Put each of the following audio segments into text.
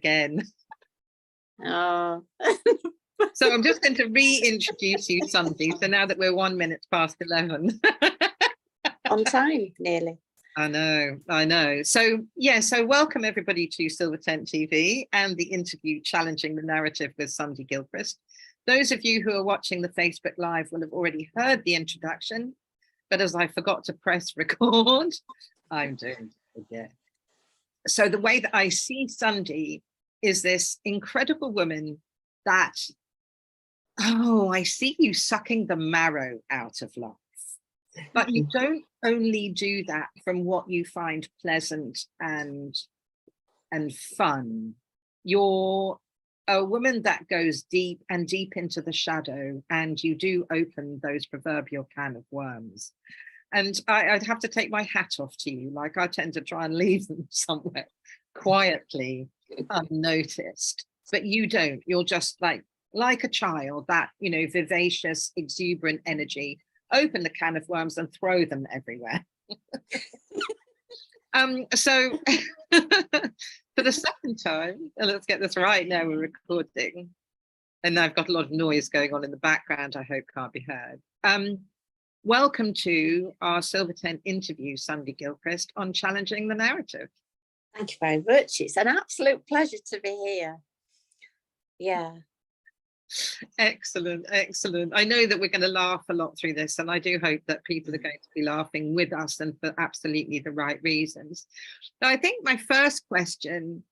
again. Oh. So I'm just going to reintroduce you, Sundy. So now that we're 1 minute past 11. On time, nearly. I know. So yeah, so welcome everybody to Silver Tent TV and the interview Challenging the Narrative with Sundy Gilchrist. Those of you who are watching the Facebook Live will have already heard the introduction, but as I forgot to press record, I'm doing it again. So the way that I see Sundy is this incredible woman that, oh, I see you sucking the marrow out of life. But you don't only do that from what you find pleasant and fun. You're a woman that goes deep and deep into the shadow, and you do open those proverbial can of worms. And I'd have to take my hat off to you. Like, I tend to try and leave them somewhere quietly, unnoticed. But you don't. You're just like a child, that, you know, vivacious, exuberant energy. Open the can of worms and throw them everywhere. So for the second time, and let's get this right now, we're recording, and I've got a lot of noise going on in the background, I hope can't be heard. Welcome to our Silver Tent interview, Sundy Gilchrist, on Challenging the Narrative. Thank you very much. It's an absolute pleasure to be here. Yeah. Excellent. I know that we're going to laugh a lot through this, and I do hope that people are going to be laughing with us, and for absolutely the right reasons. Now, I think my first question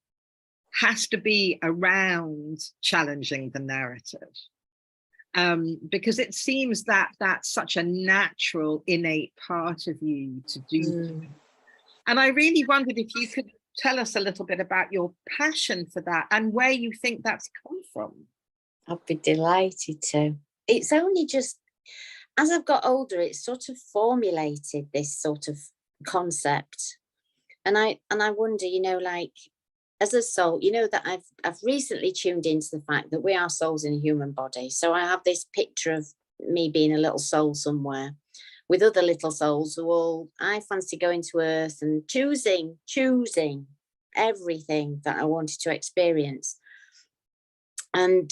has to be around challenging the narrative, because it seems that that's such a natural, innate part of you to do. And I really wondered if you could tell us a little bit about your passion for that and where you think that's come from. I'd be delighted to. It's only just as I've got older, it's sort of formulated this sort of concept, and I wonder, you know, like, as a soul, you know, that I've recently tuned into the fact that we are souls in a human body. So I have this picture of me being a little soul somewhere with other little souls who all, I fancy going to Earth and choosing everything that I wanted to experience. And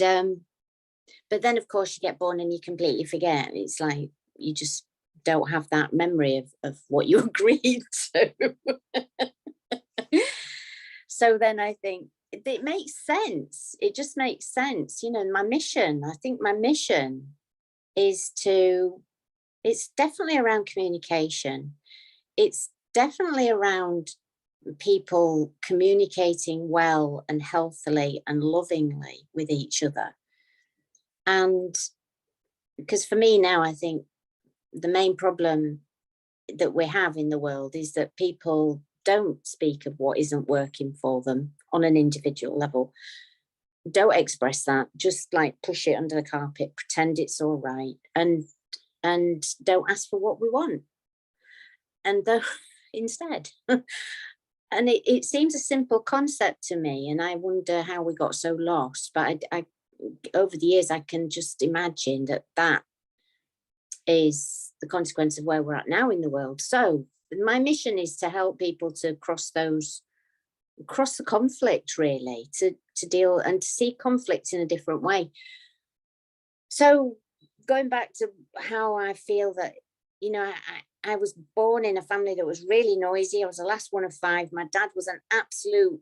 but then, of course, you get born and you completely forget. It's like you just don't have that memory of what you agreed to. So then I think it makes sense. It just makes sense. You know, my mission, I think my mission is it's definitely around communication. It's definitely around people communicating well and healthily and lovingly with each other. And because for me now, I think the main problem that we have in the world is that people don't speak of what isn't working for them on an individual level. Don't express that, just like push it under the carpet, pretend it's all right, and don't ask for what we want. And instead, and it seems a simple concept to me, and I wonder how we got so lost. But I over the years, I can just imagine that is the consequence of where we're at now in the world. So my mission is to help people to cross the conflict, really, to deal and to see conflict in a different way. So going back to how I feel that, you know, I was born in a family that was really noisy. I was the last one of 5. My dad was an absolute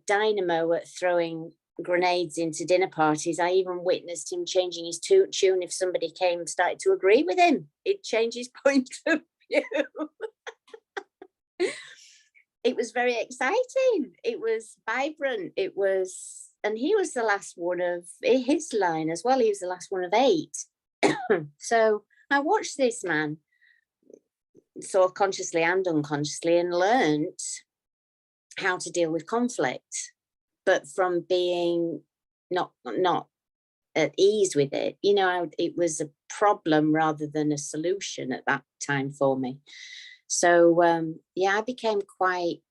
dynamo at throwing grenades into dinner parties. I even witnessed him changing his tune if somebody came and started to agree with him. He'd change his point of view. It was very exciting. It was vibrant. It was, and he was the last one of his line as well. He was the last one of 8. So I watched this man, sort of consciously and unconsciously, and learned how to deal with conflict, but from being not at ease with it. You know, it was a problem rather than a solution at that time for me. So yeah, I became quite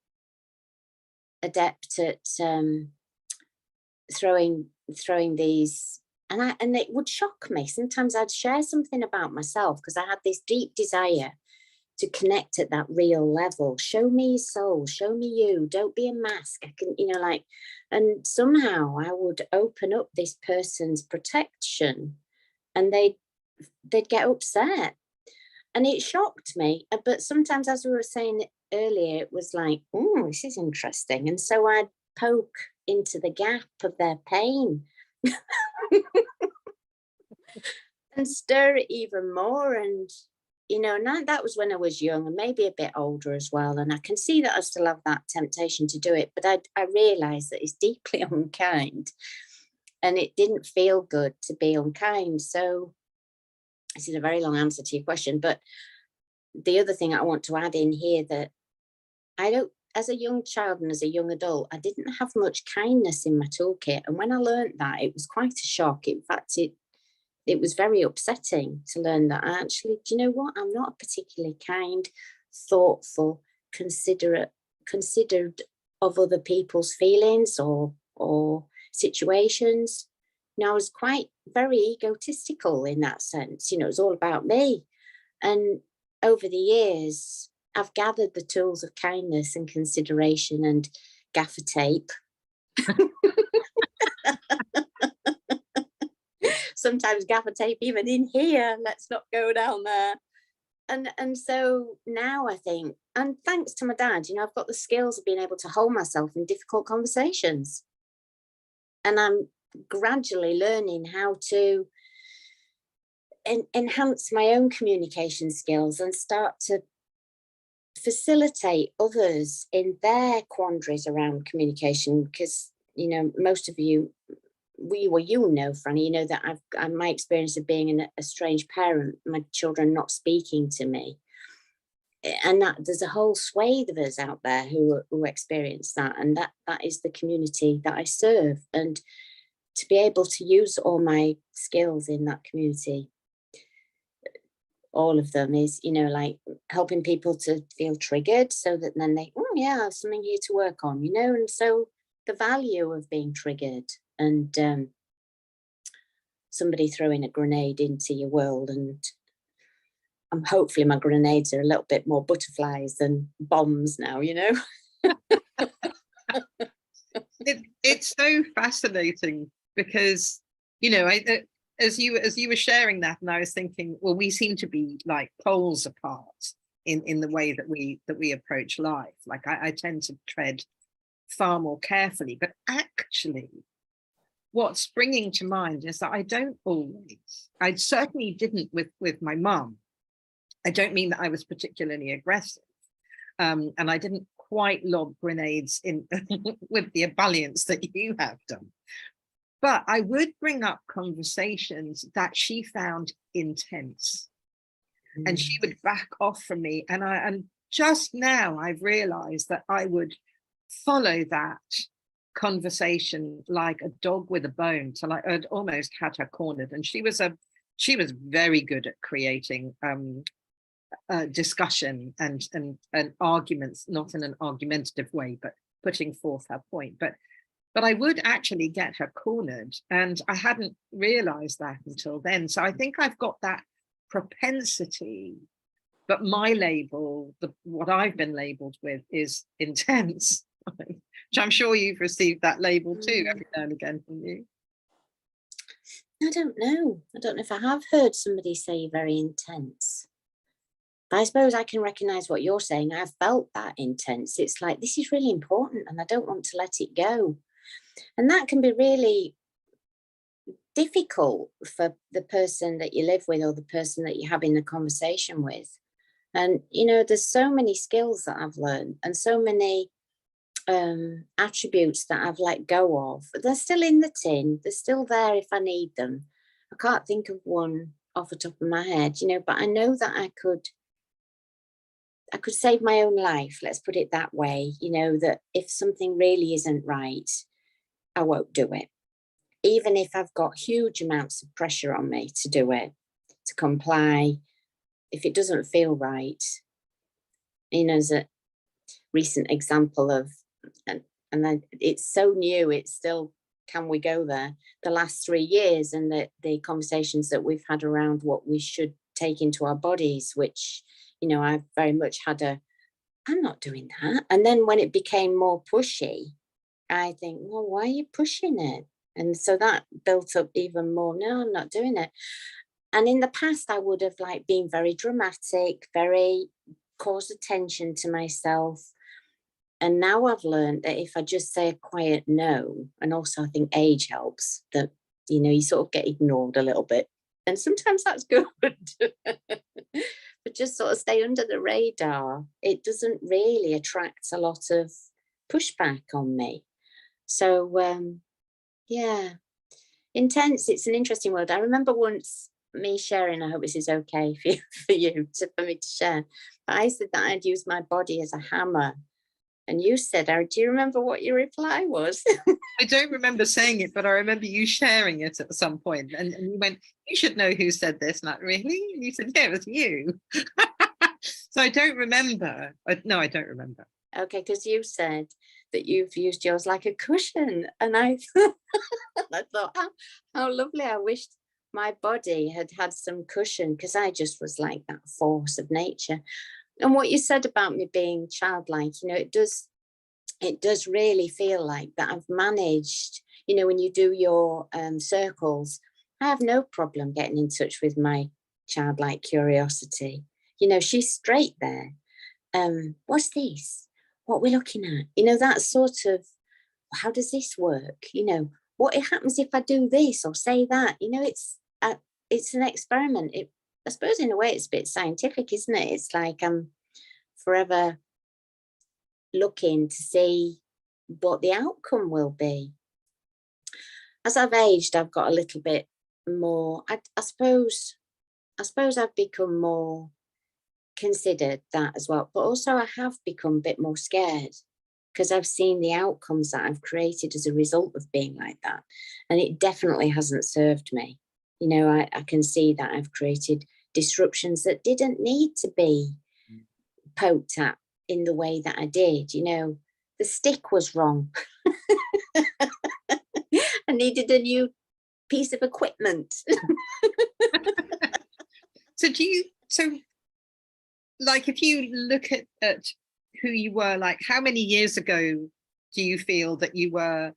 adept at throwing these, and it would shock me. Sometimes I'd share something about myself because I had this deep desire to connect at that real level. Show me your soul, show me you, don't be a mask. I can, like, and somehow I would open up this person's protection and they'd get upset. And it shocked me. But sometimes, as we were saying earlier, it was like, oh, this is interesting. And so I'd poke into the gap of their pain and stir it even more. And, and that was when I was young and maybe a bit older as well. And I can see that I still have that temptation to do it. But I realised that it's deeply unkind. And it didn't feel good to be unkind. So this is a very long answer to your question, but the other thing I want to add in here, that as a young child and as a young adult, I didn't have much kindness in my toolkit. And when I learned that, it was quite a shock. In fact, it was very upsetting to learn that actually, do you know what? I'm not a particularly kind, thoughtful, considered of other people's feelings or situations. I was quite very egotistical in that sense. It was all about me. And over the years, I've gathered the tools of kindness and consideration and gaffer tape. Sometimes gaffer tape even in here. Let's not go down there. And so now I think, and thanks to my dad, I've got the skills of being able to hold myself in difficult conversations. And I'm gradually learning how to enhance my own communication skills and start to facilitate others in their quandaries around communication. Because most of you, Franny, that my experience of being a strange parent, my children not speaking to me, and that there's a whole swathe of us out there who experience that, and that is the community that I serve. And to be able to use all my skills in that community, all of them, is, like helping people to feel triggered so that then they, oh yeah, I have something here to work on, and so the value of being triggered and somebody throwing a grenade into your world, and hopefully my grenades are a little bit more butterflies than bombs now, It's so fascinating because, as you were sharing that, and I was thinking, well, we seem to be like poles apart in the way that we approach life. Like I tend to tread far more carefully, but actually what's springing to mind is that I certainly didn't with my mum. I don't mean that I was particularly aggressive, and I didn't quite lob grenades in with the ebullience that you have done. But I would bring up conversations that she found intense, and she would back off from me. And just now I've realized that I would follow that conversation like a dog with a bone. So like I'd almost had her cornered. And she was very good at creating discussion and arguments, not in an argumentative way, but putting forth her point. But I would actually get her cornered, and I hadn't realized that until then. So I think I've got that propensity, but my label, what I've been labeled with, is intense, which I'm sure you've received that label too every now and again from you. I don't know if I have heard somebody say very intense. But I suppose I can recognize what you're saying. I've felt that intense. It's like, this is really important and I don't want to let it go. And that can be really difficult for the person that you live with or the person that you're having a conversation with. And, there's so many skills that I've learned and so many attributes that I've let go of. They're still in the tin. They're still there if I need them. I can't think of one off the top of my head, but I know that I could save my own life. Let's put it that way. That if something really isn't right, I won't do it. Even if I've got huge amounts of pressure on me to do it, to comply, if it doesn't feel right. As a recent example of, and it's so new, it's still, can we go there? The last 3 years and the conversations that we've had around what we should take into our bodies, which I very much had I'm not doing that. And then when it became more pushy, I think, well, why are you pushing it? And so that built up even more. No, I'm not doing it. And in the past, I would have like been very dramatic, very caused attention to myself. And now I've learned that if I just say a quiet no, and also I think age helps, that, you sort of get ignored a little bit. And sometimes that's good. But just sort of stay under the radar. It doesn't really attract a lot of pushback on me. So, yeah, intense. It's an interesting word. I remember once me sharing, I hope this is okay for me to share. But I said that I'd use my body as a hammer. And you said, do you remember what your reply was? I don't remember saying it, but I remember you sharing it at some point. And you went, you should know who said this. Not really? And you said, yeah, it was you. So I don't remember. No, I don't remember. Okay, because you said that you've used yours like a cushion. And I thought, how lovely. I wished my body had some cushion, because I just was like that force of nature. And what you said about me being childlike, it does really feel like that. I've managed, when you do your circles, I have no problem getting in touch with my childlike curiosity. She's straight there. What's this? What we're looking at? That sort of, how does this work? What happens if I do this or say that? It's an experiment. I suppose in a way it's a bit scientific, isn't it? It's like I'm forever looking to see what the outcome will be. As I've aged, I've got a little bit more, I suppose I've become more considered, that as well. But also I have become a bit more scared, because I've seen the outcomes that I've created as a result of being like that. And it definitely hasn't served me. I can see that I've created disruptions that didn't need to be poked at in the way that I did. The stick was wrong. I needed a new piece of equipment. So like, if you look at who you were, like, how many years ago do you feel that you were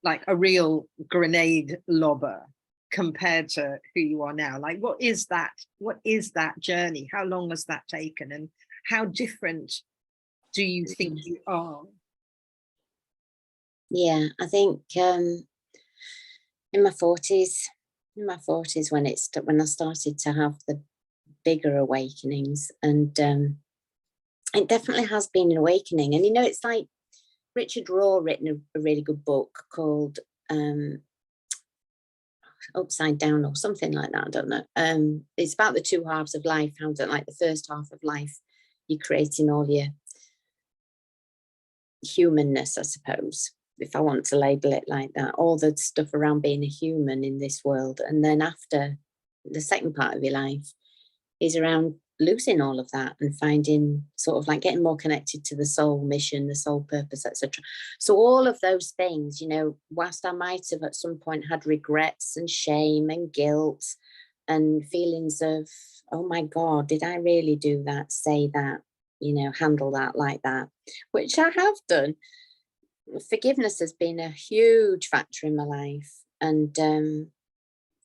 like a real grenade lobber compared to who you are now? Like, what is that journey? How long has that taken, and how different do you think you are? Yeah, I think in my 40s, when I started to have the bigger awakenings, and it definitely has been an awakening. And it's like Richard Rohr written a really good book called Upside Down or something like that. I don't know. It's about the two halves of life. How like the first half of life, you're creating all your humanness, I suppose, if I want to label it like that, all the stuff around being a human in this world. And then after, the second part of your life is around losing all of that and finding, sort of like getting more connected to the soul mission, the soul purpose, etc. So all of those things, whilst I might have at some point had regrets and shame and guilt and feelings of, oh my God, did I really do that, say that, handle that like that, which I have done. Forgiveness has been a huge factor in my life, and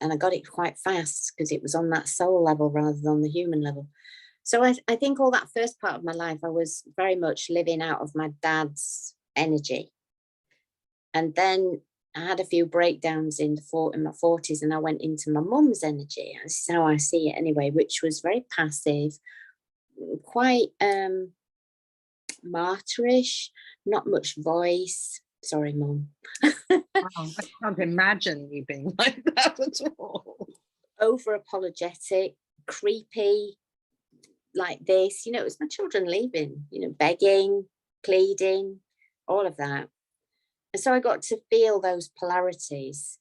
I got it quite fast, because it was on that soul level rather than the human level. So I think all that first part of my life, I was very much living out of my dad's energy. And then I had a few breakdowns in my 40s, and I went into my mum's energy. This is how I see it anyway, which was very passive, quite martyrish, not much voice. Sorry, Mum. Wow, I can't imagine you being like that at all. Over apologetic, creepy, like this. It was my children leaving, begging, pleading, all of that. And so I got to feel those polarities.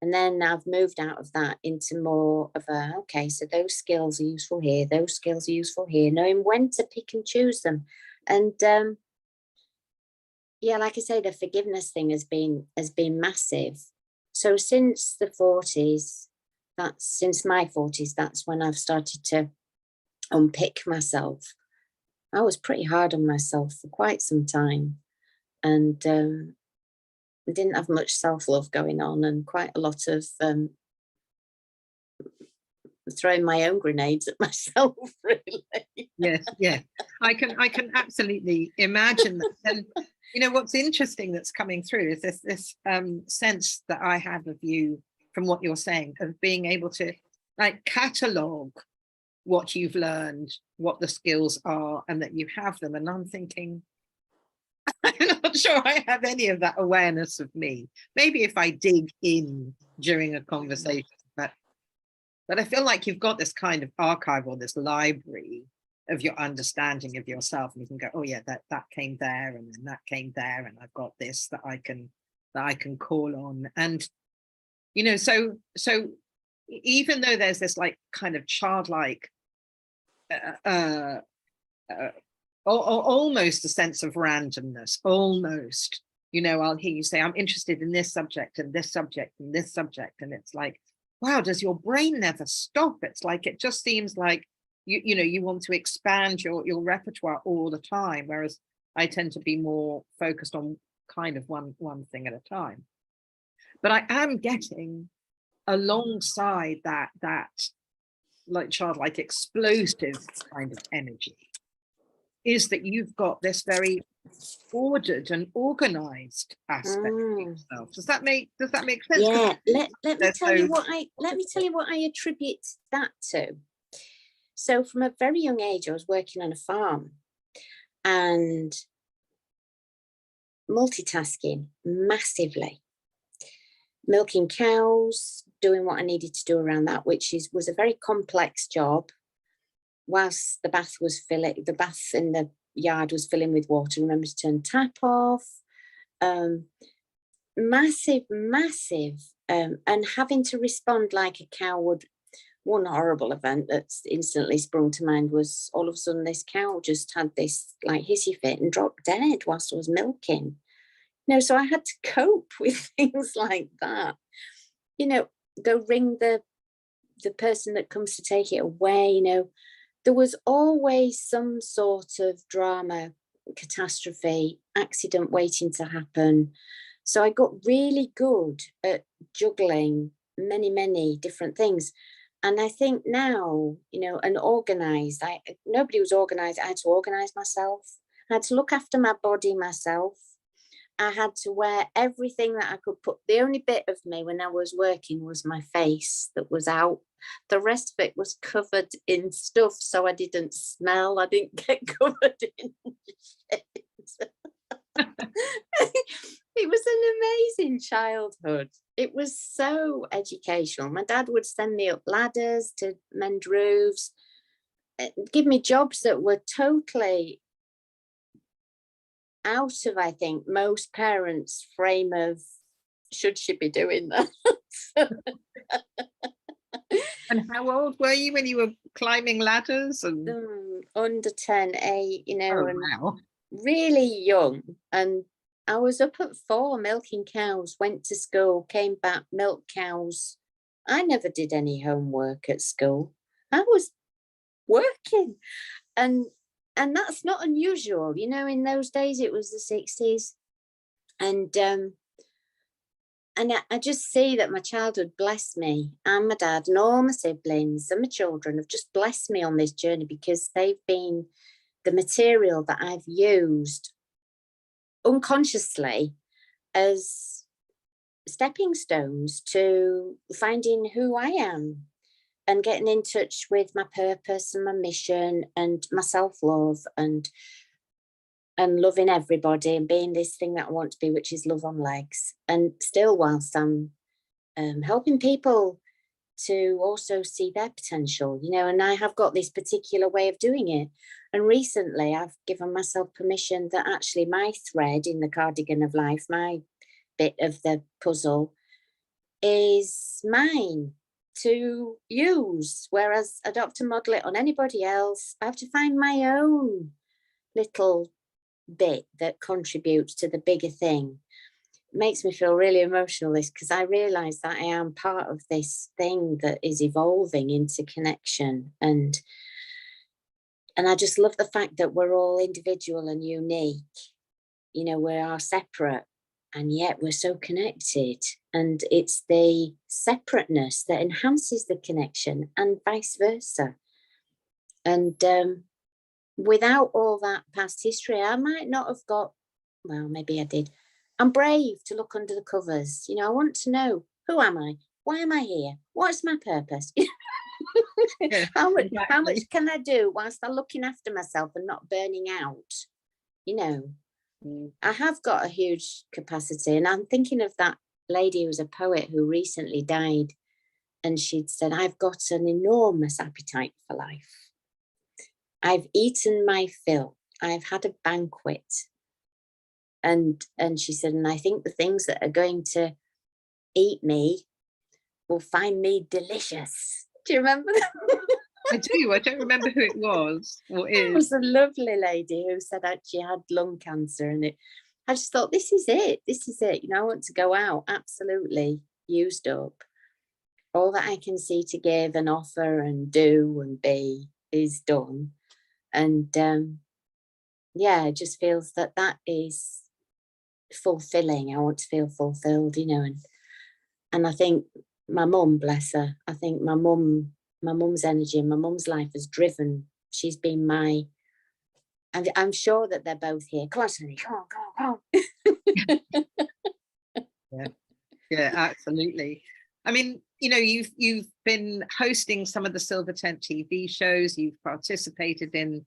And then I've moved out of that into more of okay, so those skills are useful here, those skills are useful here, knowing when to pick and choose them. And yeah, like I say, the forgiveness thing has been massive. So since the 40s, since my 40s, that's when I've started to unpick myself. I was pretty hard on myself for quite some time, and didn't have much self-love going on, and quite a lot of throwing my own grenades at myself, really. Yes, yeah. I can absolutely imagine that. And you know what's interesting that's coming through is this sense that I have of you from what you're saying, of being able to like catalogue what you've learned, what the skills are, and that you have them. And I'm thinking, I'm not sure I have any of that awareness of me. Maybe if I dig in during a conversation, but I feel like you've got this kind of archive or this library of your understanding of yourself, and you can go, oh yeah, that came there, and then that came there, and I've got this that I can call on. And you know, so even though there's this like kind of childlike almost a sense of randomness, almost, you know, I'll hear you say, I'm interested in this subject and this subject and this subject, and it's like, wow, does your brain never stop? It's like, it just seems like you know, you want to expand your repertoire all the time, whereas I tend to be more focused on kind of one thing at a time. But I am getting alongside that like childlike explosive kind of energy is that you've got this very ordered and organized aspect of yourself. Does that make sense? Yeah, let me tell you what I attribute that to. So from a very young age, I was working on a farm and multitasking massively, milking cows, doing what I needed to do around that, which was a very complex job. Whilst the bath in the yard was filling with water, remember to turn the tap off. Massive, and having to respond like a cow would. One horrible event that's instantly sprung to mind was all of a sudden this cow just had this like hissy fit and dropped dead whilst I was milking. You know, so I had to cope with things like that. You know, go ring the person that comes to take it away. You know, there was always some sort of drama, catastrophe, accident waiting to happen. So I got really good at juggling many different things. And I think now, you know, and organized, nobody was organized. I had to organize myself. I had to look after my body myself. I had to wear everything that I could put. The only bit of me when I was working was my face that was out. The rest of it was covered in stuff, so I didn't smell. I didn't get covered in shit. It was an amazing childhood. It was so educational. My dad would send me up ladders to mend roofs, give me jobs that were totally out of, I think, most parents' frame of should she be doing that. And how old were you when you were climbing ladders? And under 10, 8, you know, oh, and wow. really young. And I was up at 4 milking cows, went to school, came back, milked cows. I never did any homework at school. I was working. And that's not unusual. You know, in those days, it was the 60s. And I just see that my childhood blessed me, and my dad and all my siblings and my children have just blessed me on this journey, because they've been the material that I've used unconsciously as stepping stones to finding who I am and getting in touch with my purpose and my mission and my self-love and loving everybody and being this thing that I want to be, which is love on legs. And still, whilst I'm helping people to also see their potential, you know, and I have got this particular way of doing it. And recently I've given myself permission that actually my thread in the cardigan of life, my bit of the puzzle, is mine to use. Whereas I don't have to model it on anybody else. I have to find my own little bit that contributes to the bigger thing. It makes me feel really emotional, this, because I realise that I am part of this thing that is evolving into connection. And I just love the fact that we're all individual and unique. You know, we are separate and yet we're so connected. And it's the separateness that enhances the connection and vice versa. And without all that past history, I might not have got, well, maybe I did. I'm brave to look under the covers. You know, I want to know, who am I? Why am I here? What's my purpose? Yeah, how much exactly. can I do whilst I'm looking after myself and not burning out? You know, I have got a huge capacity, and I'm thinking of that lady who was a poet who recently died, and she'd said, I've got an enormous appetite for life. I've eaten my fill. I've had a banquet. And she said, and I think the things that are going to eat me will find me delicious. Do you remember that? I do. I don't remember who it was or It is. was a lovely lady who said that she had lung cancer, and I just thought, this is it. This is it. You know, I want to go out absolutely used up. All that I can see to give and offer and do and be is done. And yeah, it just feels that is fulfilling. I want to feel fulfilled, you know, and I think my mum, bless her, I think my mum's energy and my mum's life has driven. She's been my, and I'm sure that they're both here. Come on, Sunny, come on. Yeah, absolutely. I mean, you know, you've been hosting some of the Silver Tent TV shows. You've participated in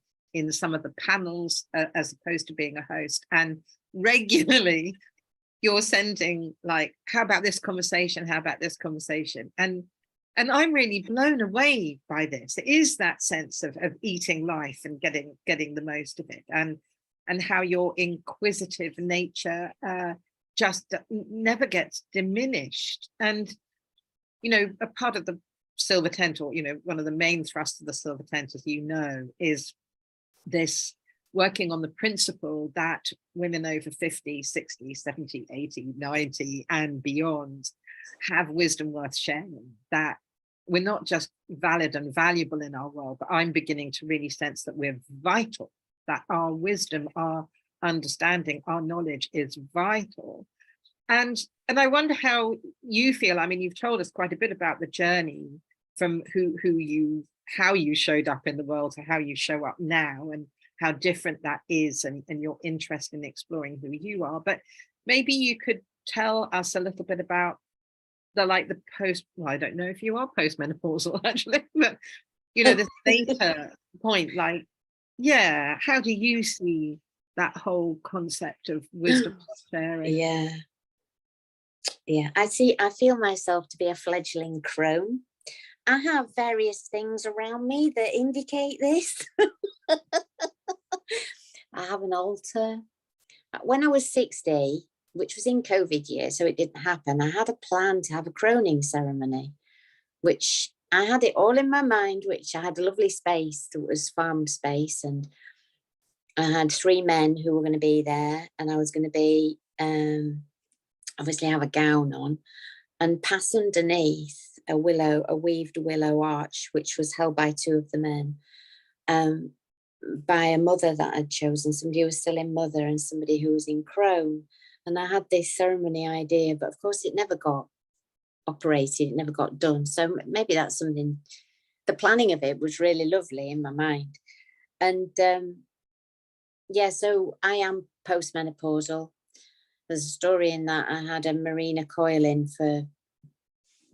some of the panels as opposed to being a host, and regularly you're sending like, how about this conversation? How about this conversation? And I'm really blown away by this. It is that sense of eating life and getting the most of it, and how your inquisitive nature just never gets diminished. And you know, a part of the Silver Tent, or you know, one of the main thrusts of the Silver Tent, as you know, is this working on the principle that women over 50, 60, 70, 80, 90 and beyond have wisdom worth sharing, that we're not just valid and valuable in our role, but I'm beginning to really sense that we're vital, that our wisdom, our understanding, our knowledge is vital. And I wonder how you feel. I mean, you've told us quite a bit about the journey from how you showed up in the world to how you show up now, and how different that is, and your interest in exploring who you are. But maybe you could tell us a little bit about the post, well, I don't know if you are postmenopausal actually, but you know, this later point, like, yeah, how do you see that whole concept of wisdom sharing? Yeah, I feel myself to be a fledgling crone. I have various things around me that indicate this. I have an altar. When I was 60, which was in COVID year, so it didn't happen, I had a plan to have a croning ceremony, which I had it all in my mind, which I had a lovely space that was farm space, and I had 3 men who were going to be there, and I was going to be obviously have a gown on, and pass underneath a weaved willow arch, which was held by 2 of the men, by a mother that I'd chosen, somebody who was still in mother and somebody who was in crone. And I had this ceremony idea, but of course it never got operated, it never got done. So maybe that's something, the planning of it was really lovely in my mind. And yeah, so I am postmenopausal. There's a story in that I had a Marina coil in for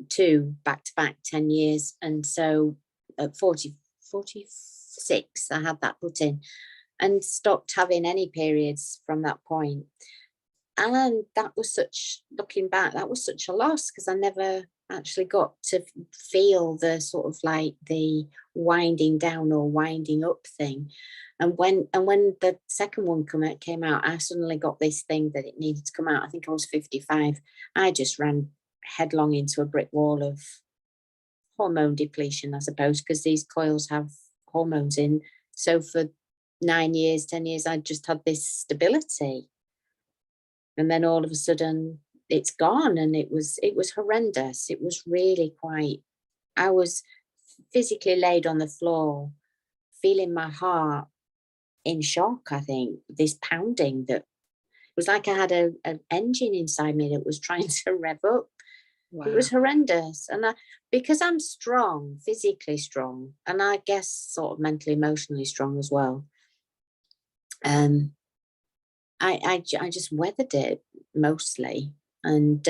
2 back-to-back 10 years. And so at 46, I had that put in and stopped having any periods from that point. And that was looking back, that was such a loss, because I never actually got to feel the sort of like the winding down or winding up thing. And when the second one came out, I suddenly got this thing that it needed to come out. I think I was 55. I just ran headlong into a brick wall of hormone depletion, I suppose, because these coils have hormones in. So for 9 years, 10 years, I just had this stability. And then all of a sudden it's gone, and it was horrendous. It was really quite, I was physically laid on the floor feeling my heart in shock. I think this pounding, that it was like I had an engine inside me that was trying to rev up. Wow. It was horrendous. And because I'm strong, physically strong, and I guess sort of mentally, emotionally strong as well, I just weathered it mostly. And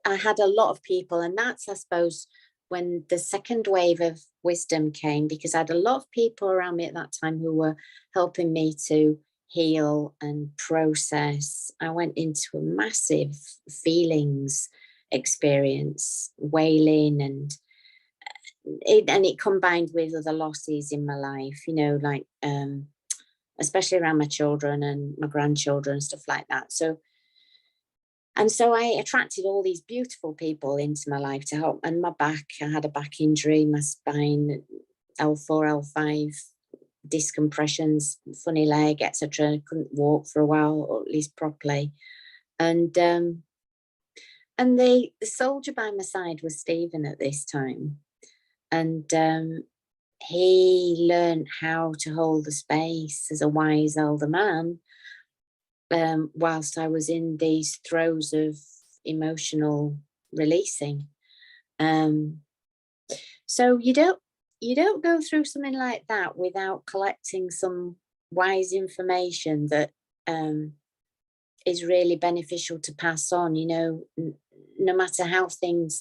I had a lot of people, and that's, I suppose, when the second wave of wisdom came, because I had a lot of people around me at that time who were helping me to heal and process. I went into a massive feelings experience, wailing, and it combined with other losses in my life, you know, like especially around my children and my grandchildren, stuff like that. So I attracted all these beautiful people into my life to help. And my back, I had a back injury, my spine, L4, L5, disc compressions, funny leg, etc. Couldn't walk for a while, or at least properly. And the soldier by my side was Stephen at this time. And he learned how to hold the space as a wise elder man, whilst I was in these throes of emotional releasing. So you don't go through something like that without collecting some wise information that is really beneficial to pass on. You know, no matter how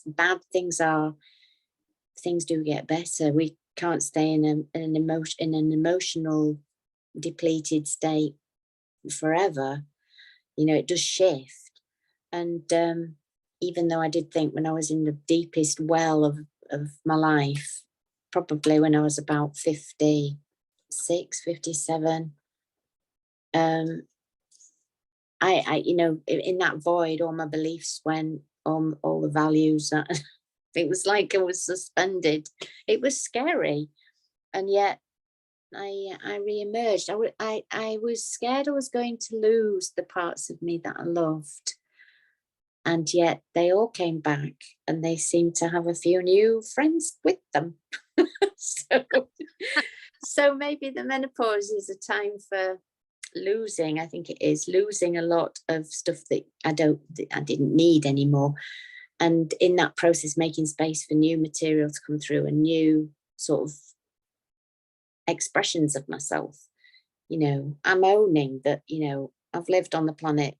bad things are, things do get better. We can't stay in an emotional depleted state forever. You know, it does shift. And even though I did think when I was in the deepest well of my life, probably when I was about 56, 57, I you know, in that void, all my beliefs went, all the values that it was like I was suspended. It was scary. And yet I re-emerged. I was scared I was going to lose the parts of me that I loved. And yet they all came back, and they seemed to have a few new friends with them. So maybe the menopause is a time for losing. I think it is losing a lot of stuff that I didn't need anymore. And in that process, making space for new material to come through and new sort of expressions of myself. You know, I'm owning that, you know, I've lived on the planet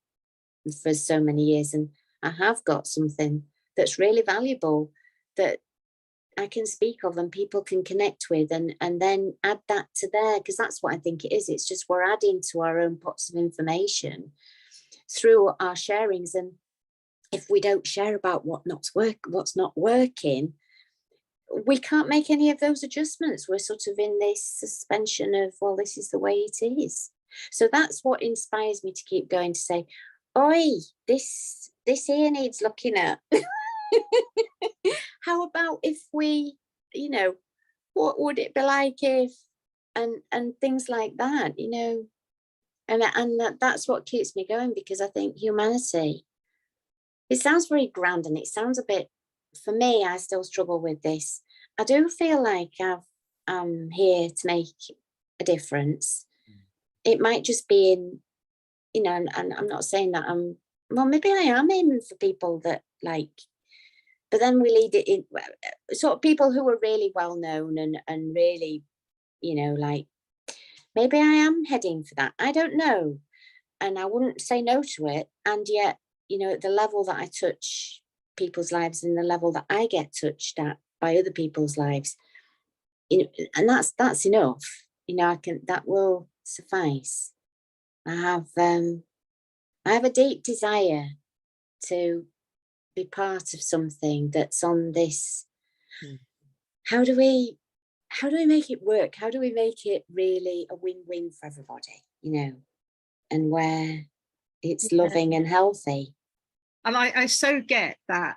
for so many years, and I have got something that's really valuable that I can speak of and people can connect with, and then add that to there, because that's what I think it is. It's just we're adding to our own pots of information through our sharings. And if we don't share about what's not working, we can't make any of those adjustments. We're sort of in this suspension of, well, this is the way it is. So that's what inspires me to keep going, to say, oi, this here needs looking at. How about if we, you know, what would it be like if, and things like that, you know, and that's what keeps me going, because I think humanity, it sounds very grand, and it sounds a bit, for me, I still struggle with this. I do feel like I'm here to make a difference. It might just be in, you know, and I'm not saying that well, maybe I am aiming for people that like, but then we lead it in sort of people who are really well known and really, you know, like, maybe I am heading for that. I don't know. And I wouldn't say no to it. And yet, you know, at the level that I touch people's lives and the level that I get touched at by other people's lives, you know, and that's enough. You know, that will suffice. I have a deep desire to be part of something that's on this. How do we make it work? How do we make it really a win-win for everybody, you know, and where it's loving and healthy? And I so get that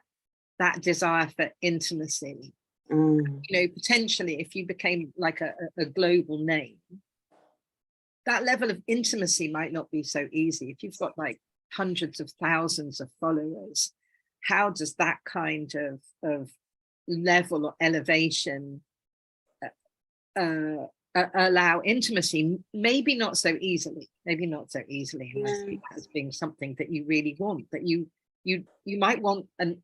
desire for intimacy. You know, potentially if you became like a global name, that level of intimacy might not be so easy. If you've got like hundreds of thousands of followers, how does that kind of level or elevation allow intimacy, maybe not so easily, and I see that as being something that you really want, that you might want an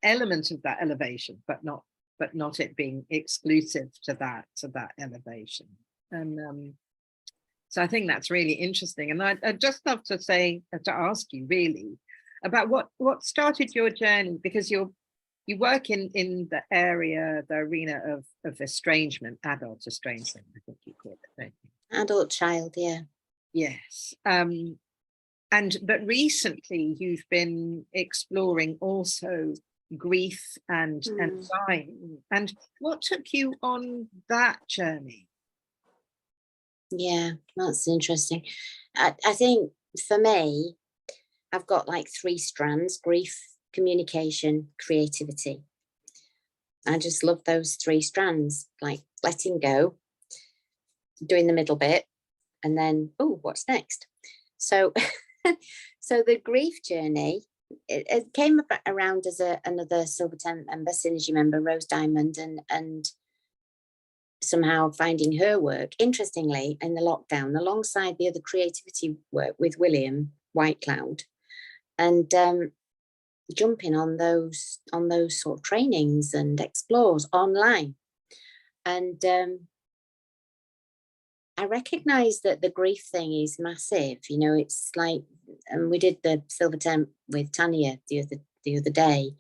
element of that elevation, but not it being exclusive to that elevation. And so I think that's really interesting. And I'd just love to ask you really about what started your journey, because you work in the arena of estrangement, adult estrangement, I think you call it, don't you? Adult child, yeah. Yes. But recently you've been exploring also grief and dying. And what took you on that journey? Yeah, that's interesting. I think for me, I've got like 3 strands: grief, communication, creativity. I just love those 3 strands, like letting go, doing the middle bit, and then, oh, what's next? So, so the grief journey, it came around as another Silver Tent member, Synergy member, Rose Diamond, and somehow finding her work, interestingly, in the lockdown, alongside the other creativity work with William Whitecloud, and jumping on those sort of trainings and explores online. And I recognize that the grief thing is massive. You know, it's like, and we did the Silver Tent with Tanya the other day.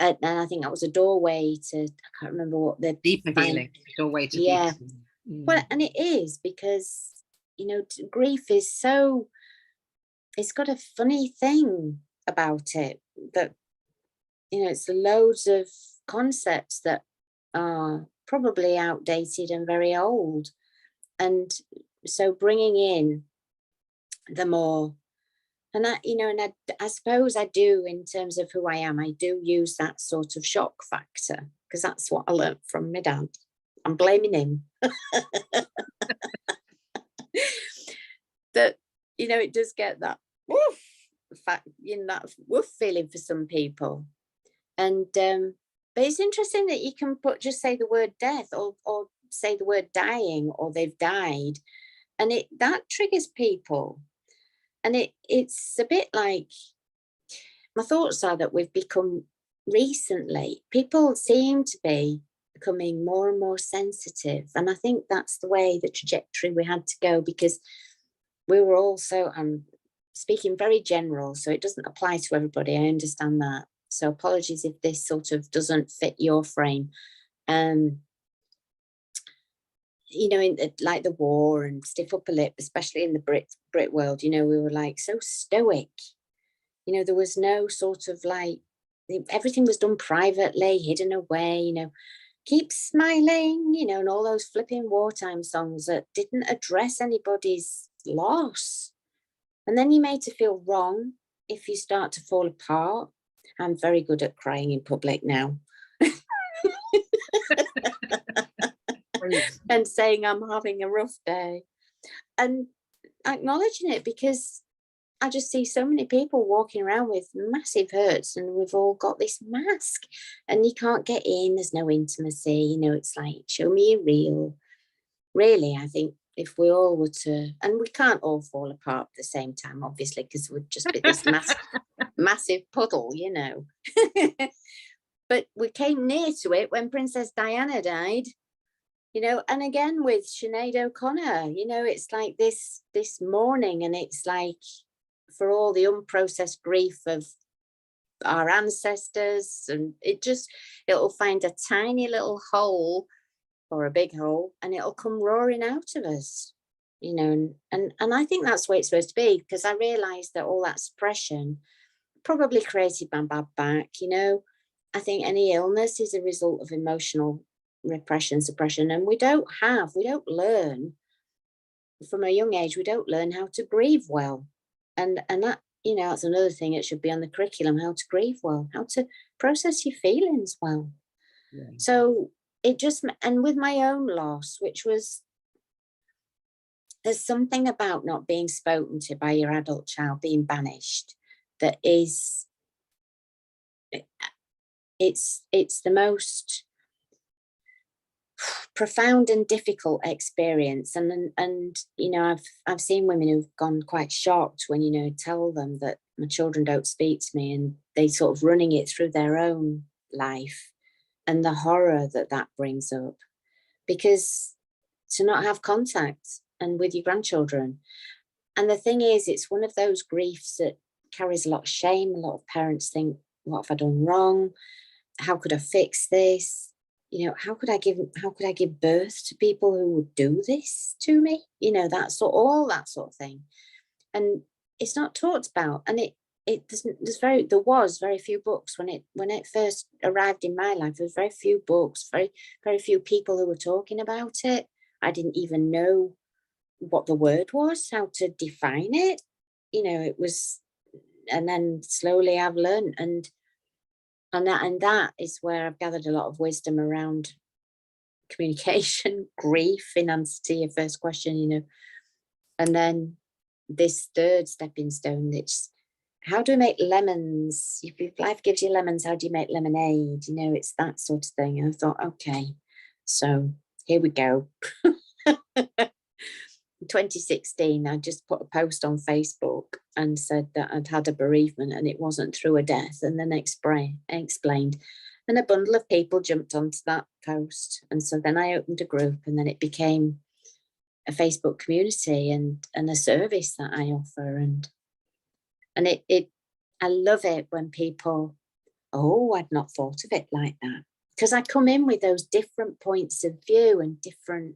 And I think that was a doorway to, I can't remember what the deeper healing, doorway to yeah. deeper healing. Well, and it is, because, you know, grief is so, it's got a funny thing about it that, you know, it's loads of concepts that are probably outdated and very old. And so bringing in the more, and I suppose I do, in terms of who I am, I do use that sort of shock factor, because that's what I learned from my dad. I'm blaming him. That, you know, it does get that woof fact, you know, that woof feeling for some people. And but it's interesting that you can just say the word death, or say the word dying, or they've died, and that triggers people. And it's a bit like, my thoughts are that we've become, recently, people seem to be becoming more and more sensitive. And I think that's the way, the trajectory we had to go, because we were also, I'm speaking very general, so it doesn't apply to everybody, I understand that. So apologies if this sort of doesn't fit your frame. You know, like the war and stiff upper lip, especially in the Brit world, you know, we were like so stoic. You know, there was no sort of like, everything was done privately, hidden away, you know, keep smiling, you know, and all those flipping wartime songs that didn't address anybody's loss. And then you're made to feel wrong if you start to fall apart. I'm very good at crying in public now. And saying I'm having a rough day and acknowledging it, because I just see so many people walking around with massive hurts, and we've all got this mask and you can't get in, there's no intimacy, you know, it's like, show me your real. Really, I think if we all were to, and we can't all fall apart at the same time, obviously, because we'd just be this massive puddle, you know. But we came near to it when Princess Diana died. You know, and again with Sinead O'Connor, you know, it's like this mourning, and it's like, for all the unprocessed grief of our ancestors, and it'll find a tiny little hole, or a big hole, and it'll come roaring out of us, you know, and I think that's the way it's supposed to be, because I realised that all that suppression probably created my bad back, you know. I think any illness is a result of emotional repression, suppression, and we don't learn from a young age, we don't learn how to grieve well. And that, you know, that's another thing that should be on the curriculum, how to grieve well, how to process your feelings well. Yeah. So it just, and with my own loss, which was, there's something about not being spoken to by your adult child, being banished, that is, it's the most, profound and difficult experience. And you know, I've seen women who've gone quite shocked when, you know, tell them that my children don't speak to me, and they sort of running it through their own life, and the horror that that brings up, because to not have contact and with your grandchildren. And the thing is, it's one of those griefs that carries a lot of shame. A lot of parents think, what have I done wrong? How could I fix this? You know, how could I give birth to people who would do this to me? You know, all that sort of thing. And it's not talked about. And there was very few books when it first arrived in my life. There was very few books, very few people who were talking about it. I didn't even know what the word was, how to define it. You know, it was, and then slowly I've learned, and that is where I've gathered a lot of wisdom around communication, grief, in answer to your first question, you know. And then this third stepping stone, it's how do we make lemons? If life gives you lemons, how do you make lemonade? You know, it's that sort of thing. And I thought, okay, so here we go. In 2016, I just put a post on Facebook and said that I'd had a bereavement and it wasn't through a death, and then explained. And a bundle of people jumped onto that post. And so then I opened a group, and then it became a Facebook community and a service that I offer. And I love it when people, oh, I'd not thought of it like that. Because I come in with those different points of view and different,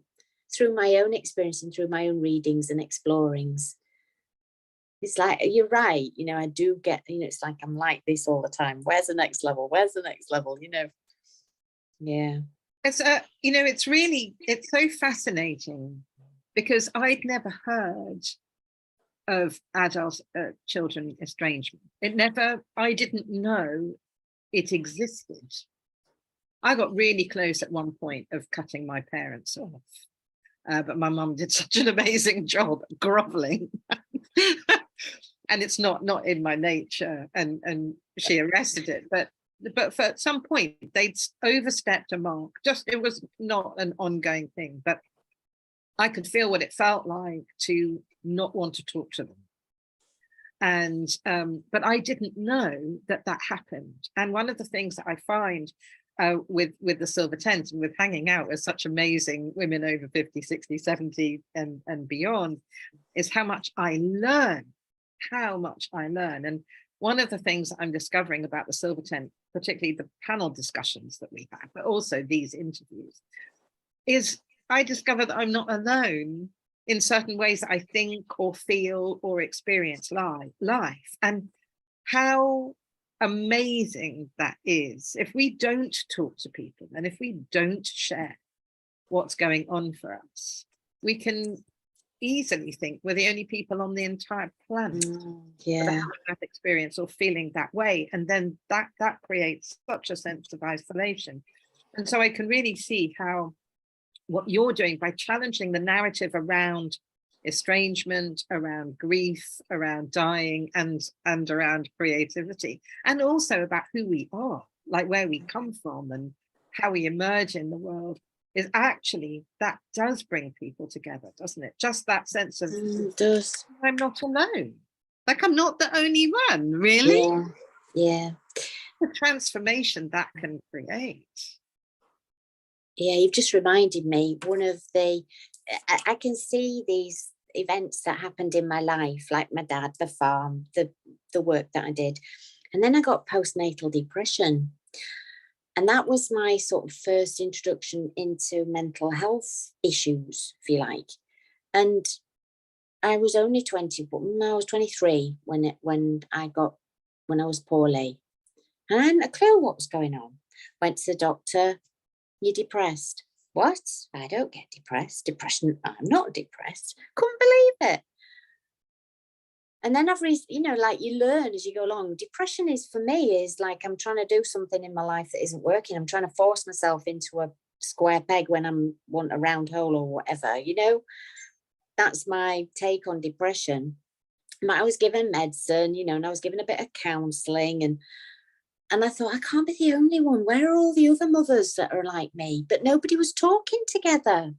through my own experience and through my own readings and explorings. It's like, you're right, you know, I do get, you know, it's like I'm like this all the time. Where's the next level? Where's the next level? You know? Yeah. It's you know, it's so fascinating, because I'd never heard of adult children estrangement. I didn't know it existed. I got really close at one point of cutting my parents off. But my mum did such an amazing job groveling. And it's not in my nature, and she arrested it. But for at some point they'd overstepped a mark. Just, it was not an ongoing thing, but I could feel what it felt like to not want to talk to them. And but I didn't know that happened. And one of the things that I find with the Silver Tent and with hanging out with such amazing women over 50, 60, 70 and beyond, is how much I learn. And one of the things that I'm discovering about the Silver Tent, particularly the panel discussions that we have, but also these interviews, is I discover that I'm not alone in certain ways that I think or feel or experience life. And how amazing that is. If we don't talk to people, and if we don't share what's going on for us, we can easily think we're the only people on the entire planet that are having that experience or feeling that way. And then that creates such a sense of isolation. And so I can really see how what you're doing by challenging the narrative around estrangement, around grief, around dying, and around creativity, and also about who we are, like where we come from and how we emerge in the world, is actually, that does bring people together, doesn't it? Just that sense of, it does. I'm not alone. Like, I'm not the only one, really. Yeah. The transformation that can create. Yeah, you've just reminded me, I can see these events that happened in my life, like my dad, the farm, the work that I did. And then I got postnatal depression. And that was my sort of first introduction into mental health issues, if you like. And I was only 20, I was 23 when I was poorly. And I hadn't a clue what was going on. Went to the doctor. You're depressed. What? I don't get depressed. Depression, I'm not depressed. Couldn't believe it. And then like you learn as you go along. Depression is, for me, is like I'm trying to do something in my life that isn't working. I'm trying to force myself into a square peg when I want a round hole or whatever, you know. That's my take on depression. I was given medicine, you know, and I was given a bit of counselling, and I thought, I can't be the only one. Where are all the other mothers that are like me? But nobody was talking together.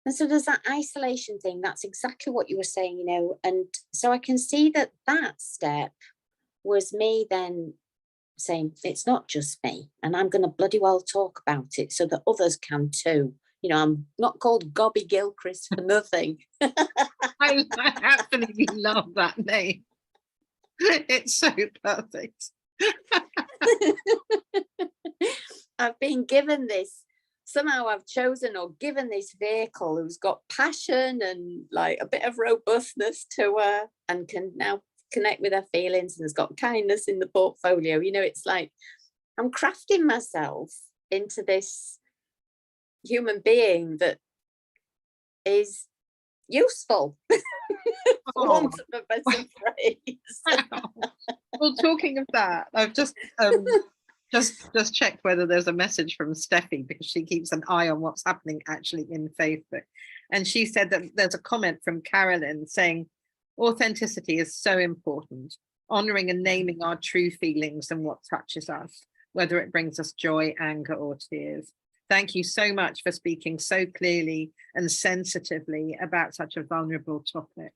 And so there's that isolation thing. That's exactly what you were saying, you know. And so I can see that that step was me then saying, it's not just me, and I'm going to bloody well talk about it so that others can too. You know, I'm not called Gobby Gilchrist for nothing. I absolutely love that name. It's so perfect. I've been given this, somehow I've chosen or given this vehicle who's got passion and like a bit of robustness to her, and can now connect with her feelings, and has got kindness in the portfolio. You know, it's like I'm crafting myself into this human being that is useful. For want of a better phrase. Well, talking of that, I've just checked whether there's a message from Steffi, because she keeps an eye on what's happening actually in Facebook. And she said that there's a comment from Carolyn saying, authenticity is so important, honoring and naming our true feelings and what touches us, whether it brings us joy, anger, or tears. Thank you so much for speaking so clearly and sensitively about such a vulnerable topic.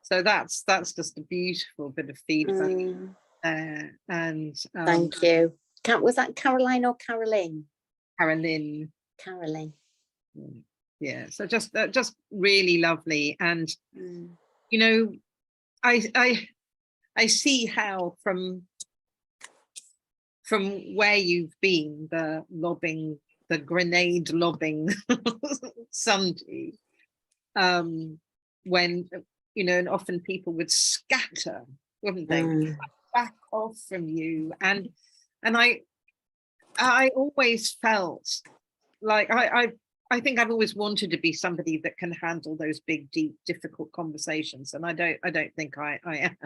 So that's just a beautiful bit of feedback. And thank you. Was that Caroline or Caroline? Carolyn. Caroline. Yeah. So just really lovely. And you know, I see how from where you've been, the grenade lobbing Sunday, when, you know, and often people would scatter, wouldn't they? Back off from you. And I always felt like I think I've always wanted to be somebody that can handle those big, deep, difficult conversations. And I don't think I am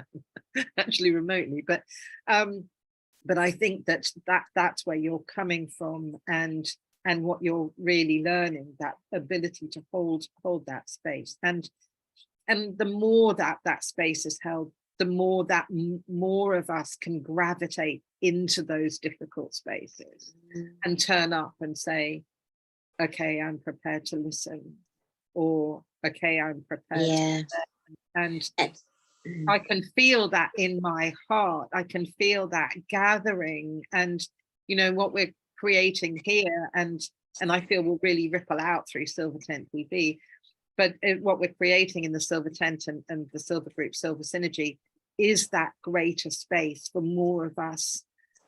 actually remotely, but I think that's where you're coming from, and what you're really learning, that ability to hold that space. And the more that space is held, the more that more of us can gravitate into those difficult spaces and turn up and say, okay, I'm prepared to listen, or okay, I'm prepared to listen. And I can feel that in my heart. I can feel that gathering, and you know what we're creating here, and I feel will really ripple out through Silver Tent TV. But what we're creating in the Silver Tent and the Silver Group, Silver Synergy, is that greater space for more of us,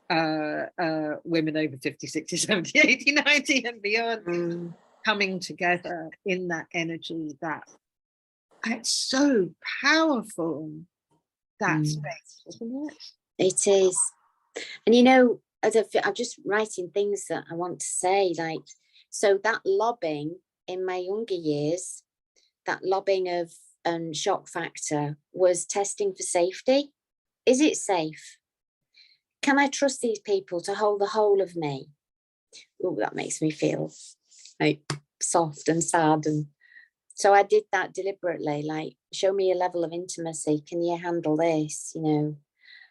women over 50, 60, 70, 80, 90 and beyond, coming together in that energy. That it's so powerful, that space, isn't it? It is. And you know, I'm just writing things that I want to say, like, so that lobbing in my younger years, that lobbing of shock factor, was testing for safety. Is it safe? Can I trust these people to hold the whole of me? Oh, that makes me feel like soft and sad. And so I did that deliberately, like, show me a level of intimacy. Can you handle this? You know,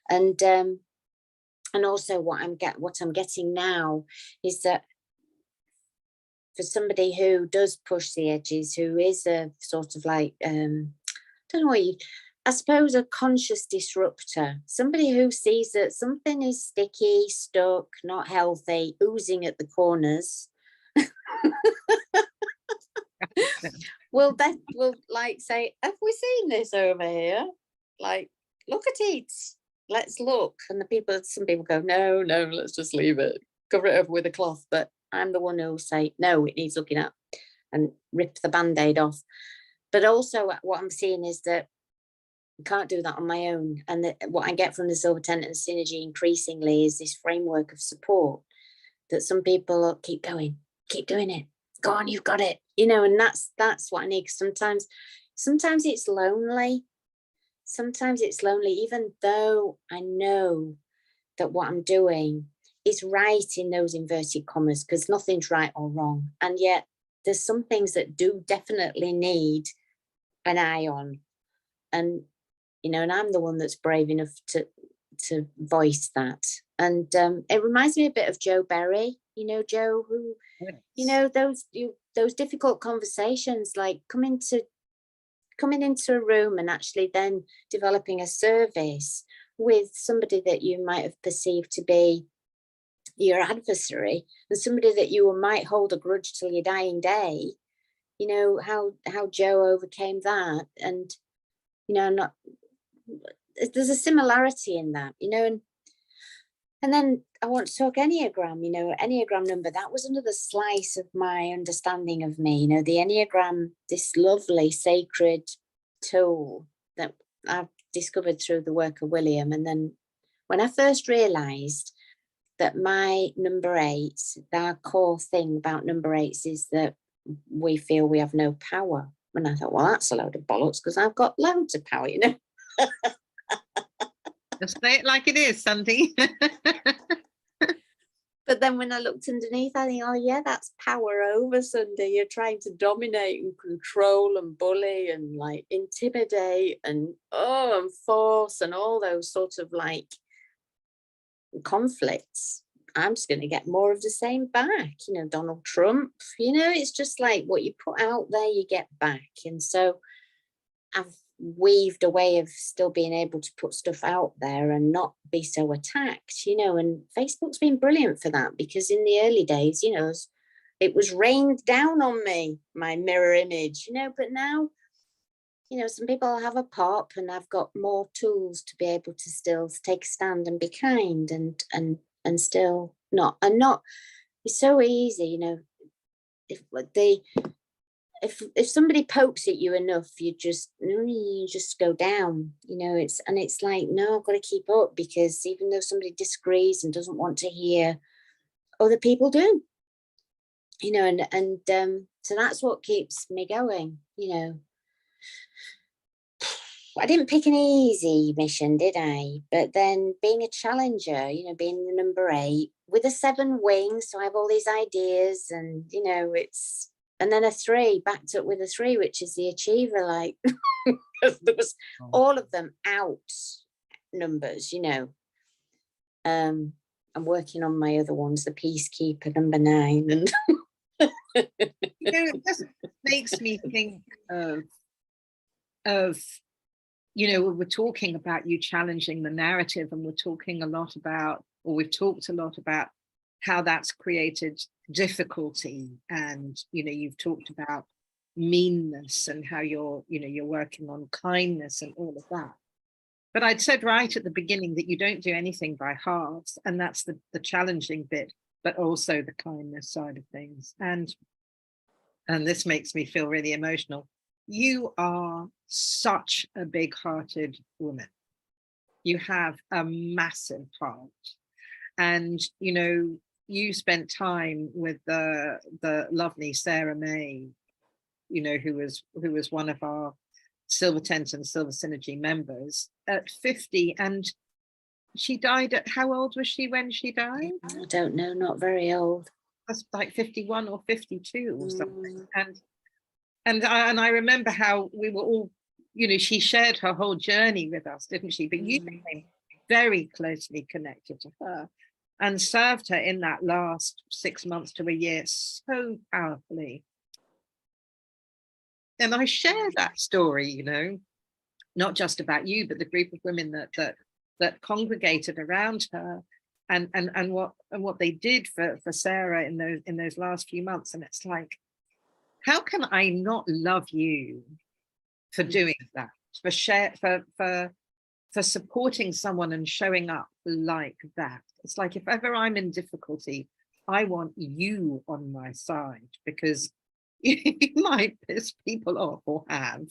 and also what I'm getting now is that for somebody who does push the edges, who is a sort of like, don't know what I suppose a conscious disruptor, somebody who sees that something is sticky, stuck, not healthy, oozing at the corners, will like say, have we seen this over here? Like, look at it. Let's look. And some people go, no, let's just leave it. Cover it over with a cloth. But I'm the one who'll say, no, it needs looking at, and rip the Band-Aid off. But also what I'm seeing is that I can't do that on my own. And what I get from the Silver Tent and Synergy increasingly is this framework of support, that some people keep going, keep doing it. Go on, you've got it. You know, and that's what I need. Sometimes it's lonely. Sometimes it's lonely, even though I know that what I'm doing is right in those inverted commas, because nothing's right or wrong. And yet there's some things that do definitely need an eye on. And, you know, and I'm the one that's brave enough to to voice that. And it reminds me a bit of Joe Berry, you know, Joe, who, you know, those difficult conversations, like coming into a room and actually then developing a service with somebody that you might have perceived to be your adversary, and somebody that you might hold a grudge till your dying day. You know, how Joe overcame that. And, you know, there's a similarity in that, you know. And then I want to talk Enneagram, you know, Enneagram number. That was another slice of my understanding of me, you know, the Enneagram, this lovely sacred tool that I've discovered through the work of William. And then when I first realized that my number 8, our core thing about number 8s is that we feel we have no power. And I thought, well, that's a load of bollocks, because I've got loads of power, you know. Just say it like it is, Sundy. But then when I looked underneath, I think, oh yeah, that's power over, Sunday. You're trying to dominate and control and bully and like intimidate and force and all those sorts of like conflicts. I'm just going to get more of the same back, you know, Donald Trump, you know, it's just like what you put out there, you get back. And so I've weaved a way of still being able to put stuff out there and not be so attacked, you know. And Facebook's been brilliant for that, because in the early days, you know, it was rained down on me, my mirror image, you know. But now, you know, some people have a pop, and I've got more tools to be able to still take a stand and be kind and still not. It's so easy, you know. If somebody pokes at you enough, you just go down, you know. It's like, no, I've got to keep up, because even though somebody disagrees and doesn't want to hear, other people do, you know. And so that's what keeps me going, you know. I didn't pick an easy mission, did I? But then being a challenger, you know, being the number 8 with a 7 wings, so I have all these ideas, and you know, and then a 3 backed up with a 3, which is the achiever. Like there was all of them out numbers, you know. I'm working on my other ones, the peacekeeper number 9, and You know, it just makes me think of, you know, we're talking about you challenging the narrative, and we're talking a lot about, or we've talked a lot about how that's created difficulty. And, you know, you've talked about meanness and how you're working on kindness and all of that. But I'd said right at the beginning that you don't do anything by halves, and that's the challenging bit, but also the kindness side of things. And this makes me feel really emotional. You are such a big-hearted woman. You have a massive heart. And, you know, you spent time with the lovely Sarah May, you know, who was one of our Silver Tent and Silver Synergy members at 50. And she died at, how old was she when she died? I don't know, not very old. That's like 51 or 52 or something. And I remember how we were all, you know, she shared her whole journey with us, didn't she? But you became very closely connected to her and served her in that last 6 months to a year so powerfully. And I share that story, you know, not just about you, but the group of women that congregated around her, and what they did for Sarah in those last few months. And it's like, how can I not love you for doing that, for supporting someone and showing up like that? It's like, if ever I'm in difficulty, I want you on my side, because you might piss people off or have,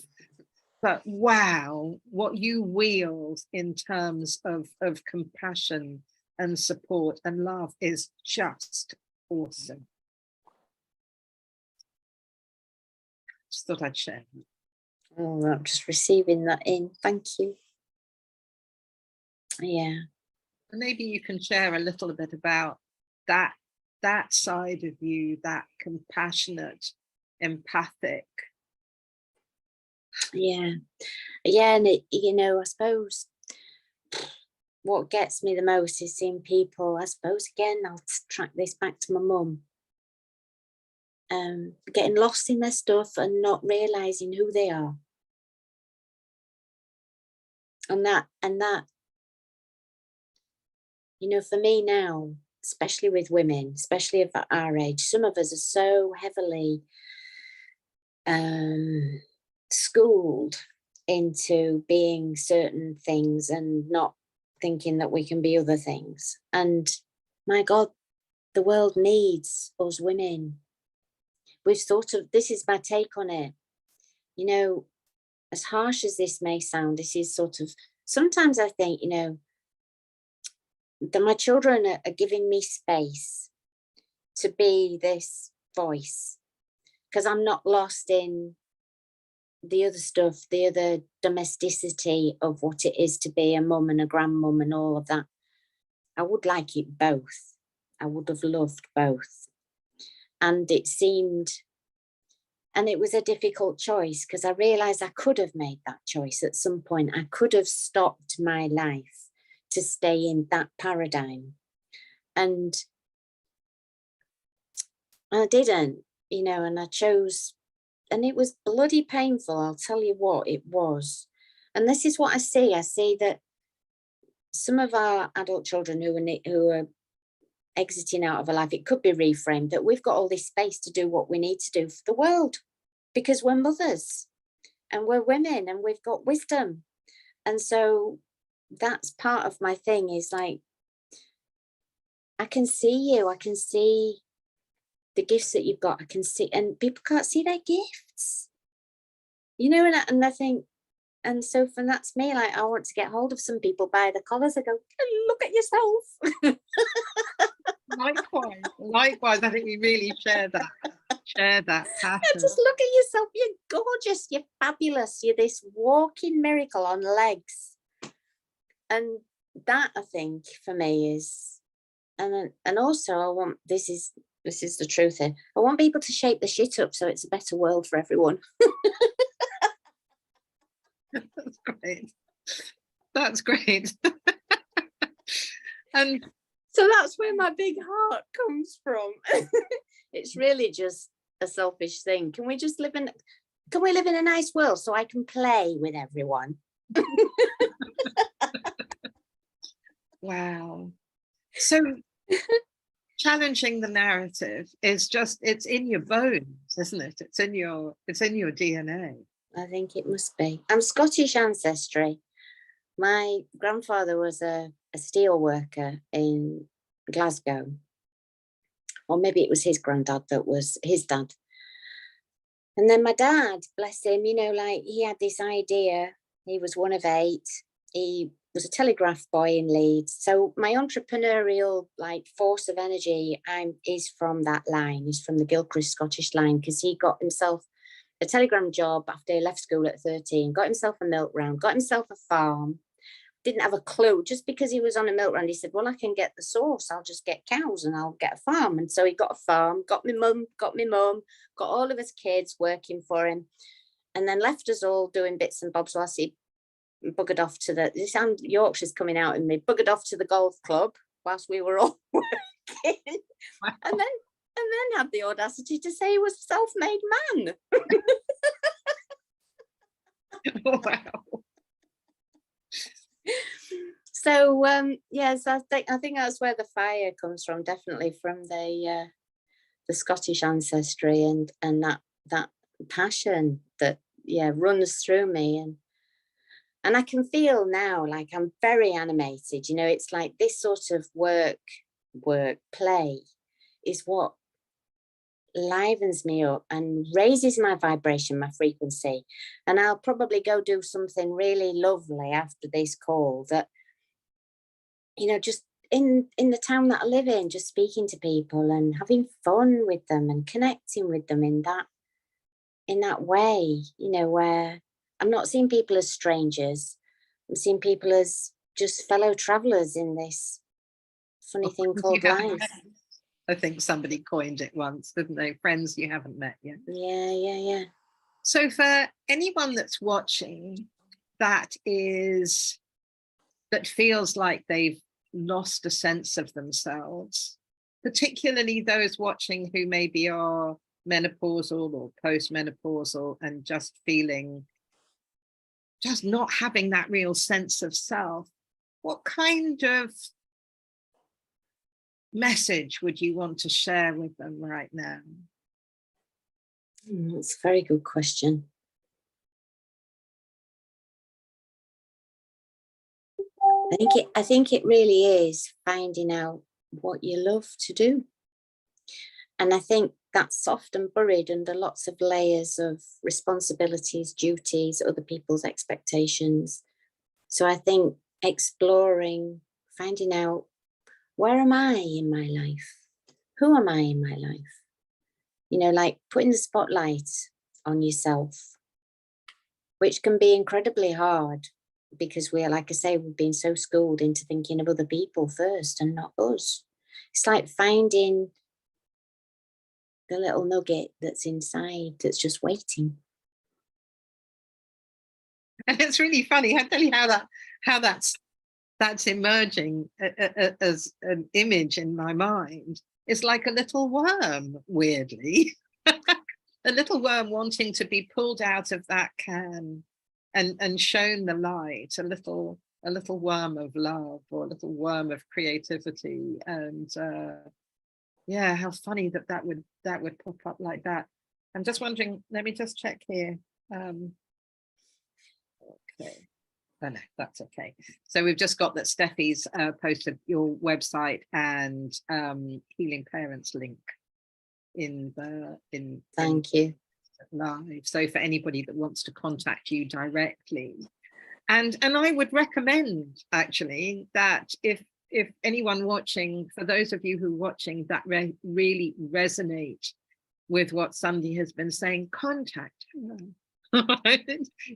but wow, what you wield in terms of compassion and support and love is just awesome. Just thought I'd share. Oh, I'm just receiving that in. Thank you. Yeah. Maybe you can share a little bit about that side of you, that compassionate, empathic. Yeah. And it, you know, I suppose what gets me the most is seeing people, I suppose, again, I'll track this back to my mum, getting lost in their stuff and not realizing who they are. And that, you know, for me now, especially with women, especially of our age, some of us are so heavily schooled into being certain things and not thinking that we can be other things. And my God, the world needs us women. We've sort of, this is my take on it. You know, as harsh as this may sound, this is sort of, sometimes I think, you know, that my children are giving me space to be this voice, because I'm not lost in the other stuff, the other domesticity of what it is to be a mum and a grandmum and all of that. I would like it both. I would have loved both. And it seemed, and it was a difficult choice, because I realized I could have made that choice at some point. I could have stopped my life to stay in that paradigm. And I didn't, you know, and I chose, and it was bloody painful. I'll tell you what it was. And this is what I see. I see that some of our adult children who are exiting out of a life, it could be reframed, that we've got all this space to do what we need to do for the world, because we're mothers and we're women and we've got wisdom. And so that's part of my thing, is like, I can see you, I can see the gifts that you've got, I can see, and people can't see their gifts, you know, and I think, and so for that's me, like, I want to get hold of some people by the collars. I go, look at yourself. Likewise, I think we really share that passion. Just look at yourself, you're gorgeous, you're fabulous, you're this walking miracle on legs. And that, I think, for me is, and also I want, this is the truth here, I want people to shape the shit up so it's a better world for everyone. That's great. That's great. And so that's where my big heart comes from. It's really just a selfish thing. Can we live in a nice world so I can play with everyone? Wow. So challenging the narrative is just, it's in your bones, isn't it? It's in your DNA. I think it must be. I'm Scottish ancestry. My grandfather was a steel worker in Glasgow, or maybe it was his granddad that was his dad. And then my dad, bless him, you know, like, he had this idea. He was one of 8. He was a telegraph boy in Leeds. So my entrepreneurial, like, force of energy is from that line, is from the Gilchrist Scottish line, because he got himself a telegram job after he left school at 13, got himself a milk round, got himself a farm, didn't have a clue. Just because he was on a milk round, he said, well, I can get the source, I'll just get cows and I'll get a farm. And so he got a farm, got my mum, got all of his kids working for him, and then left us all doing bits and bobs whilst he buggered off to this Yorkshire's coming out in me, buggered off to the golf club whilst we were all working. Wow. And then had the audacity to say he was a self-made man. Wow. So yes, I think that's where the fire comes from, definitely from the Scottish ancestry, and that passion that runs through me, and I can feel now like I'm very animated. You know, it's like this sort of work play is what livens me up and raises my vibration, my frequency. And I'll probably go do something really lovely after this call, that, you know, just in the town that I live in, just speaking to people and having fun with them and connecting with them in that way, you know, where I'm not seeing people as strangers. I'm seeing people as just fellow travelers in this funny thing called life. I think somebody coined it once, didn't they? Friends you haven't met yet. Yeah. So for anyone that's watching that is that feels like they've lost a sense of themselves, particularly those watching who maybe are menopausal or postmenopausal and just feeling, just not having that real sense of self. What kind of message would you want to share with them right now? That's a very good question. I think it really is finding out what you love to do. And I think that's often buried under lots of layers of responsibilities, duties, other people's expectations. So I think exploring, finding out, where am I in my life? Who am I in my life? You know, like putting the spotlight on yourself, which can be incredibly hard because we're, like I say, we've been so schooled into thinking of other people first and not us. It's like finding the little nugget that's inside that's just waiting. And it's really funny. I tell you how that's emerging as an image in my mind. It's like a little worm, weirdly, a little worm wanting to be pulled out of that can and shown the light, a little worm of love, or a little worm of creativity. And yeah, how funny that would pop up like that. I'm just wondering, let me just check here. Okay. Oh, no, that's okay. So we've just got that Steffi's posted your website and Healing Parents link in Thank you. live. So for anybody that wants to contact you directly, and I would recommend actually that if anyone watching, for those of you who are watching that really resonate with what Sundy has been saying, contact her.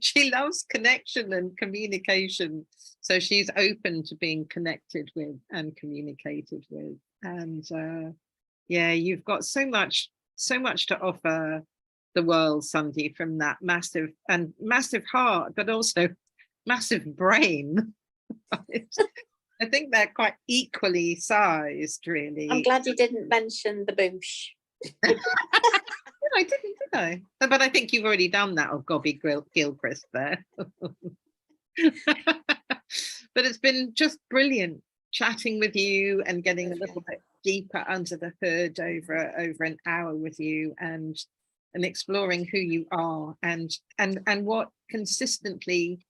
She loves connection and communication, so she's open to being connected with and communicated with. And yeah, you've got so much to offer the world, Sundy, from that massive heart, but also massive brain. I think they're quite equally sized, really. I'm glad you didn't mention the boosh. I didn't, did I? But I think you've already done that, of Gobby Gilchrist there. But it's been just brilliant chatting with you and getting a little bit deeper under the hood over an hour with you, and exploring who you are and what consistently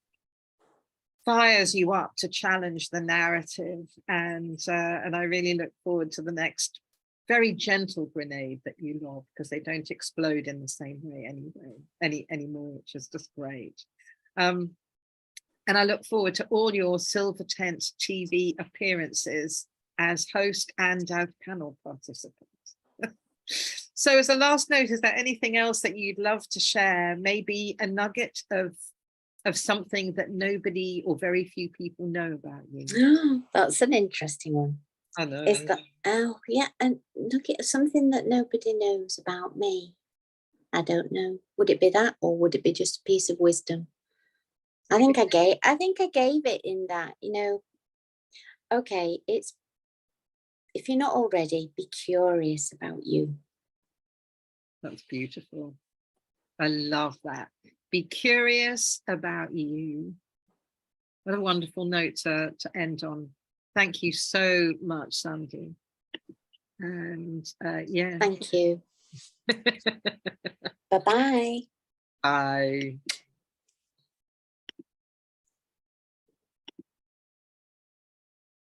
fires you up to challenge the narrative. And I really look forward to the next very gentle grenade that you love, because they don't explode in the same way anymore, which is just great. And I look forward to all your Silver Tent TV appearances as host and as panel participants. So as a last note, is there anything else that you'd love to share? Maybe a nugget of something that nobody or very few people know about you? That's an interesting one. I know. Is that, oh yeah, and look at something that nobody knows about me. I don't know. Would it be that, or would it be just a piece of wisdom? I think I gave it in that, you know. Okay, it's, if you're not already, be curious about you. That's beautiful. I love that. Be curious about you. What a wonderful note to end on. Thank you so much, Sundy. And yeah. Thank you. Bye-bye. Bye.